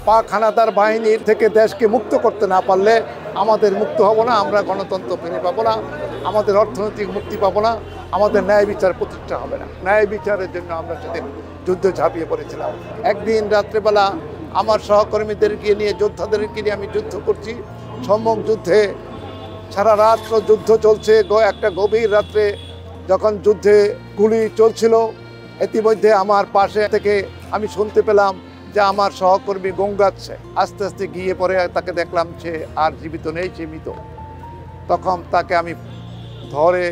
পাক হানাদার বাহিনীর থেকে দেশকে মুক্ত করতে না পারলে আমাদের মুক্ত হব না, আমরা গণতন্ত্র ফিরে পাবো না, আমাদের অর্থনৈতিক মুক্তি পাবো না, আমাদের ন্যায় বিচার প্রতিষ্ঠা হবে না। ন্যায় বিচারের জন্য আমরা সেদিন যুদ্ধে ঝাঁপিয়ে পড়েছিলাম। একদিন রাত্রেবেলা আমার সহকর্মীদেরকে নিয়ে, যোদ্ধাদেরকে নিয়ে আমি যুদ্ধ করছি। সম্মুখ যুদ্ধে সারা রাত যুদ্ধ চলছে। একটা গভীর রাত্রে যখন যুদ্ধে গুলি চলছিল, ইতিমধ্যে আমার পাশে থেকে আমি শুনতে পেলাম যে আমার সহকর্মী গঙ্গাচ্ছে। আস্তে আস্তে গিয়ে পরে তাকে দেখলাম সে আর জীবিত নেই, সে মৃত। তখন তাকে আমি ধরে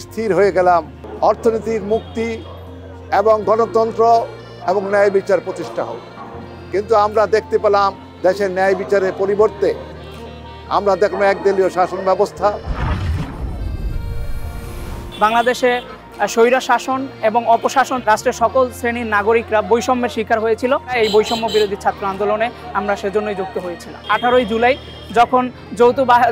স্থির হয়ে গেলাম অর্থনৈতিক মুক্তি এবং গণতন্ত্র এবং ন্যায় বিচার প্রতিষ্ঠা হোক। কিন্তু আমরা দেখতে পেলাম দেশের ন্যায় বিচারের পরিবর্তে আমরা দেখলাম একদলীয় শাসন ব্যবস্থা। বাংলাদেশে স্বৈরা শাসন এবং অপশাসন, রাষ্ট্রের সকল শ্রেণীর নাগরিকরা বৈষম্যের শিকার হয়েছিল। এই বৈষম্য বিরোধী ছাত্র আন্দোলনে আমরা সেজন্যই যুক্ত হয়েছিলাম। 18ই জুলাই যখন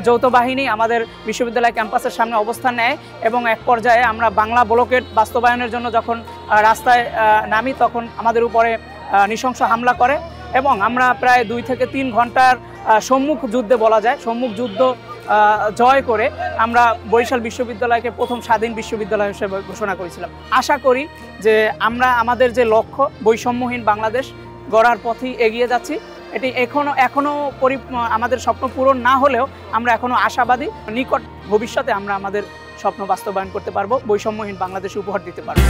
যৌথ বাহিনী আমাদের বিশ্ববিদ্যালয় ক্যাম্পাসের সামনে অবস্থান নেয় এবং এক পর্যায়ে আমরা বাংলা ব্লকেট বাস্তবায়নের জন্য যখন রাস্তায় নামি, তখন আমাদের উপরে নৃশংস হামলা করে এবং আমরা প্রায় 2 থেকে 3 ঘন্টার সম্মুখ যুদ্ধে বলা যায়, সম্মুখ যুদ্ধ জয় করে আমরা বরিশাল বিশ্ববিদ্যালয়কে প্রথম স্বাধীন বিশ্ববিদ্যালয় হিসেবে ঘোষণা করেছিলাম। আশা করি যে আমরা আমাদের যে লক্ষ্য বৈষম্যহীন বাংলাদেশ গড়ার পথেই এগিয়ে যাচ্ছি। এটি এখনো আমাদের স্বপ্ন পূরণ না হলেও আমরা এখনো আশাবাদী, নিকট ভবিষ্যতে আমরা আমাদের স্বপ্ন বাস্তবায়ন করতে পারবো, বৈষম্যহীন বাংলাদেশ উপহার দিতে পারবো।